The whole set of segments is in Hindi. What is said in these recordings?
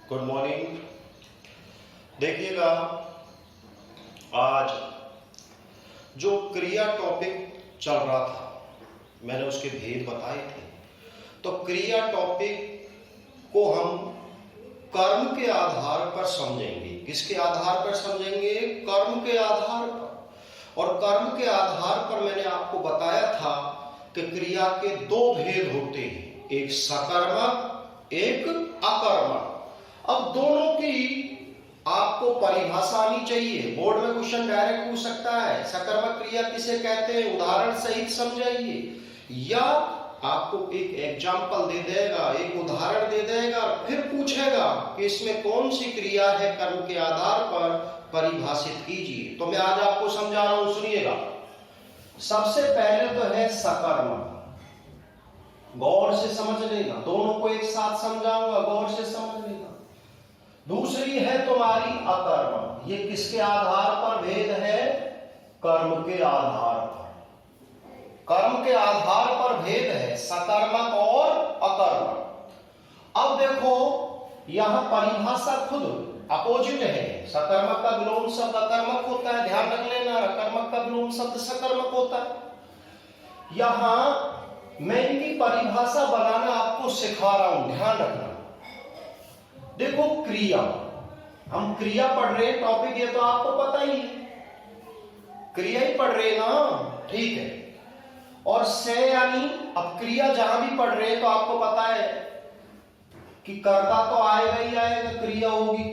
Good morning. देखिएगा, आज जो क्रिया टॉपिक चल रहा था मैंने उसके भेद बताए थे। तो क्रिया टॉपिक को हम कर्म के आधार पर समझेंगे। किसके आधार पर समझेंगे? कर्म के आधार पर। और कर्म के आधार पर मैंने आपको बताया था कि क्रिया के दो भेद होते हैं, एक सकर्मक एक अकर्मक। अब दोनों की आपको परिभाषा आनी चाहिए। बोर्ड में क्वेश्चन डायरेक्ट पूछ सकता है, सकर्मक क्रिया किसे कहते हैं, उदाहरण सहित समझाइए। या आपको एक एग्जाम्पल दे देगा, एक उदाहरण दे देगा, फिर पूछेगा कि इसमें कौन सी क्रिया है, कर्म के आधार पर परिभाषित कीजिए। तो मैं आज आपको समझा रहा हूं, सुनिएगा। सबसे पहले तो है सकर्मक, गौर से समझ लेना, दोनों को एक साथ समझाऊंगा, गौर से समझ लेना। दूसरी है तुम्हारी अकर्मक। ये किसके आधार पर भेद है? कर्म के आधार पर। कर्म के आधार पर भेद है, सकर्मक और अकर्मक। अब देखो, यहां परिभाषा खुद अपोजिट है। सकर्मक का विलोम शब्द अकर्मक होता है, ध्यान रख लेना। अकर्मक का विलोम शब्द सकर्मक होता है। यहां मैं इनकी परिभाषा बनाना आपको सिखा रहा हूं, ध्यान रखना। देखो, क्रिया, हम क्रिया पढ़ रहे हैं, टॉपिक ये तो आपको पता ही है, क्रिया ही पढ़ रहे हैं ना, ठीक है। और से यानी, अब क्रिया जहां भी पढ़ रहे हैं तो आपको पता है कि कर्ता तो आएगा ही आएगा, क्रिया होगी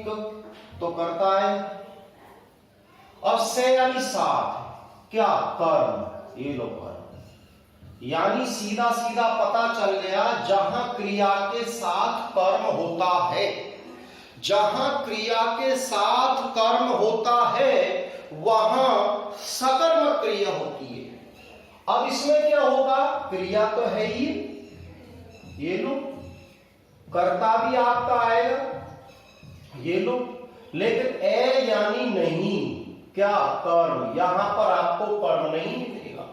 तो कर्ता है। अब से यानी साथ, क्या? कर्म। ये लो कर्म, यानी सीधा सीधा पता चल गया, जहां क्रिया के साथ कर्म होता है, जहां क्रिया के साथ कर्म होता है वहां सकर्मक क्रिया होती है। अब इसमें क्या होगा? क्रिया तो है ही, ये लो, कर्ता भी आपका आएगा, ये लो, लेकिन ए यानी नहीं, क्या? कर्म। यहां पर आपको कर्म नहीं मिलेगा,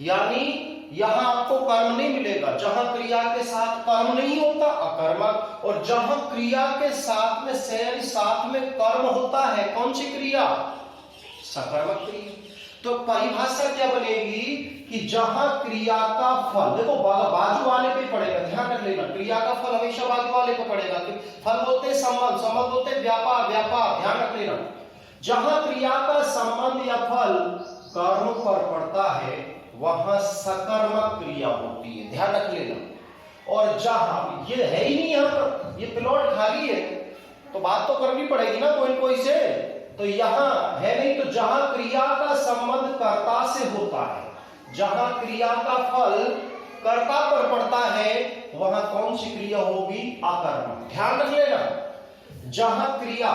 यानी यहां आपको कर्म नहीं मिलेगा। जहां क्रिया के साथ कर्म नहीं होता, अकर्मक। और जहां क्रिया के साथ में से साथ में कर्म होता है, कौन सी क्रिया? सकर्मक क्रिया। तो परिभाषा क्या बनेगी कि जहां क्रिया का फल, देखो बाजू वाले पे पड़ेगा, ध्यान रख लेना, क्रिया का फल हमेशा बाजू वाले पे पड़ेगा। फल बोलते संबंध, संबंध बोलते व्यापार, व्यापार, ध्यान रख लेना। जहां क्रिया का संबंध या फल कर्म पर पड़ता है वहां सकर्मक क्रिया होती है, ध्यान रख लेना। और जहां ये है ही नहीं, यहां पर ये प्लॉट खाली है, तो बात तो करनी पड़ेगी ना कोई कोई से, तो यहां है नहीं। तो जहां क्रिया का संबंध कर्ता से होता है, जहां क्रिया का फल कर्ता पर पड़ता है, वहां कौन सी क्रिया होगी? अकर्मक। ध्यान रख लेना, जहां क्रिया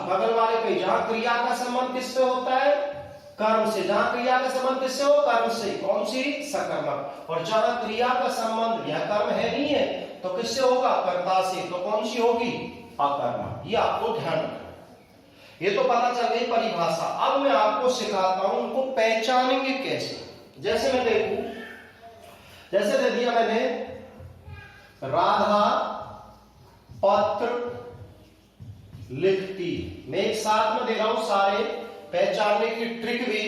बगल वाले पे, जहां क्रिया का संबंध किससे होता है? कर्म से। जहां क्रिया का संबंध किससे हो? कर्म से। कौन सी? सकर्मक। और जहां क्रिया का संबंध यह कर्म है नहीं है, तो किससे होगा? कर्ता से। तो कौन सी होगी? अकर्मक। ये आपको ध्यान रखना। ये तो पता चल गई परिभाषा। अब मैं आपको सिखाता हूं उनको पहचानेंगे कैसे। जैसे मैं देखूं, जैसे दे दिया मैंने, राधा पत्र लिखती। मैं एक साथ में दे रहा हूं सारे, पहचानने की ट्रिक भी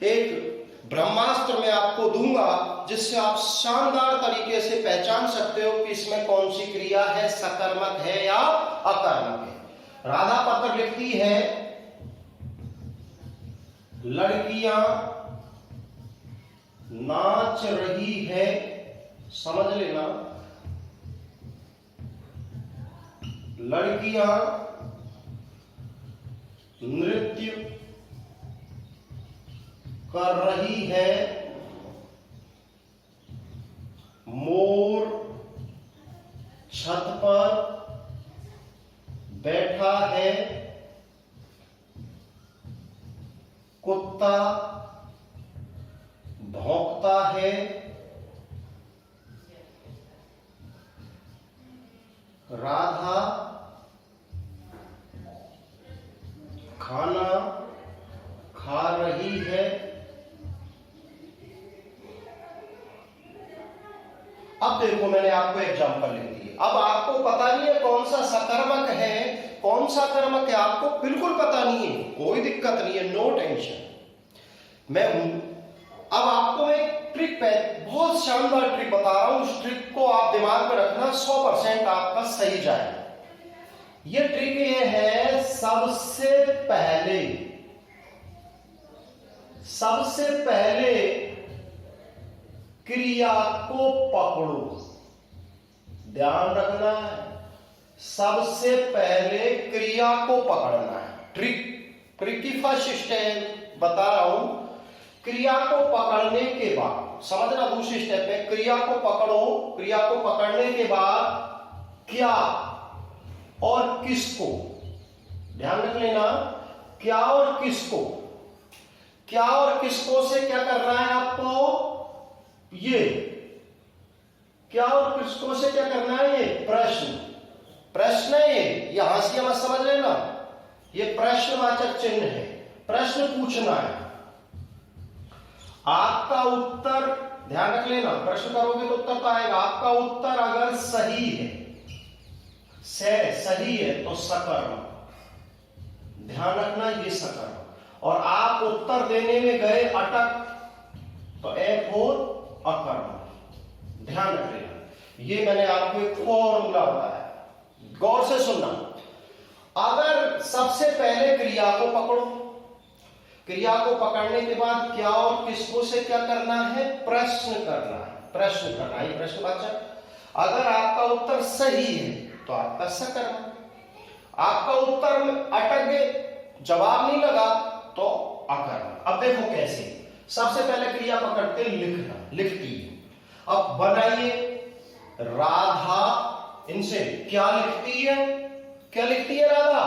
एक ब्रह्मास्त्र में आपको दूंगा, जिससे आप शानदार तरीके से पहचान सकते हो कि इसमें कौन सी क्रिया है, सकर्मक है या अकर्मक है। राधा पत्र लिखती है, लड़कियां नाच रही है, समझ लेना, लड़कियां नृत्य कर रही है, मोर छत पर बैठा है, कुत्ता भौंकता है, राधा खाना खा रही है, अब देखो मैंने आपको एग्जांपल लिख दिए। अब आपको पता नहीं है कौन सा सकर्मक है सा कर्मक है आपको बिल्कुल पता नहीं है, कोई दिक्कत नहीं है, नो टेंशन, मैं हूं। अब आपको एक ट्रिक है, बहुत शानदार ट्रिक बता रहा हूं, उस ट्रिक को आप दिमाग में रखना, 100% आपका सही जाएगा। ये ट्रिक ये है, सबसे पहले क्रिया को पकड़ो, ध्यान रखना है, सबसे पहले क्रिया को पकड़ना है। ट्रिक की फर्स्ट स्टेप बता रहा हूं, क्रिया को पकड़ने के बाद समझना, दूसरी स्टेप है क्रिया को पकड़ो, क्रिया को पकड़ने के बाद क्या और किसको, ध्यान रख लेना, क्या और किसको, क्या और किसको से क्या करना है आपको, ये क्या और किसको से क्या करना है, ये प्रश्न है, ये यहां से मत समझ लेना, ये प्रश्नवाचक चिन्ह है, प्रश्न पूछना है। आपका उत्तर ध्यान रख लेना, प्रश्न करोगे तो उत्तर तो आएगा, आपका उत्तर अगर सही है, सही है तो सकर्म, ध्यान रखना ये सकर्म, और आप उत्तर देने में गए अटक तो एक और अकर्म, ध्यान रख लेना। ये मैंने आपको एक फॉर्मूला बताया, गौर से सुनना। अगर सबसे पहले क्रिया को पकड़ो, क्रिया को पकड़ने के बाद क्या और किसको से क्या करना है, प्रश्न करना है, ये प्रश्नवाचक। अगर आपका उत्तर सही है तो आपका सकर्म, आपका उत्तर में अटक गए, जवाब नहीं लगा तो अकर्म। अब देखो कैसे, सबसे पहले क्रिया पकड़ते लिखती है। अब बनाइए, राधा इनसे क्या लिखती है राधा,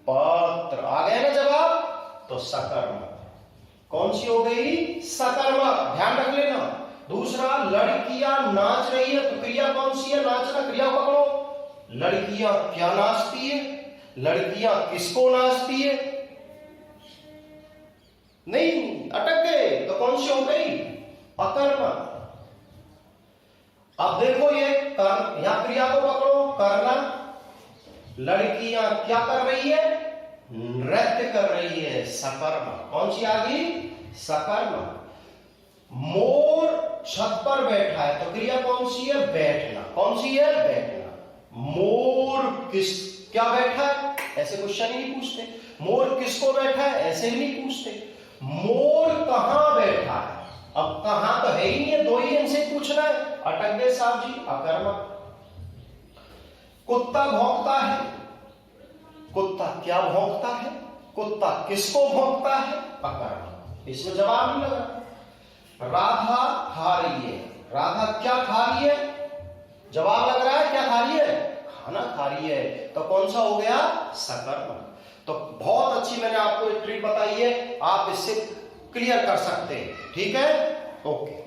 पत्र, आ गया ना जवाब, तो सकर्मक, कौन सी हो गई, सकर्मक, ध्यान रख लेना। दूसरा, लड़कियां नाच रही है, तो क्रिया कौन सी है, नाचना, क्रिया पकड़ो, लड़कियां क्या नाचती है, लड़कियां किसको नाचती है, नहीं, अटक गए, तो कौन सी हो गई, अकर्मक। अब देखो ये कर्म, यहां क्रिया को पकड़ो, करना, लड़कियां क्या कर रही है, नृत्य कर रही है, सकर्म, कौन सी आ गई, सकर्म। मोर छत पर बैठा है, तो क्रिया कौन सी है, बैठना, कौन सी है, बैठना। मोर क्या बैठा है, ऐसे क्वेश्चन ही नहीं पूछते, मोर किसको बैठा है, ऐसे ही नहीं पूछते। मोर कहां बैठा है, अब कहां तो है ही नहीं है, दो ही इनसे पूछना है, अटक गए साहब जी, अकर्मक। कुत्ता भौंकता है, कुत्ता क्या भौंकता है, कुत्ता किसको भौंकता है, अकर्मक, इसमें जवाब नहीं लगा। राधा खा रही है, राधा क्या खा रही है, जवाब लग रहा है, क्या खा रही है, खाना खा रही है, तो कौन सा हो गया, सकर्मक। तो बहुत अच्छी मैंने आपको एक ट्रिक बताई है, आप इससे क्लियर कर सकते हैं, ठीक है, ओके।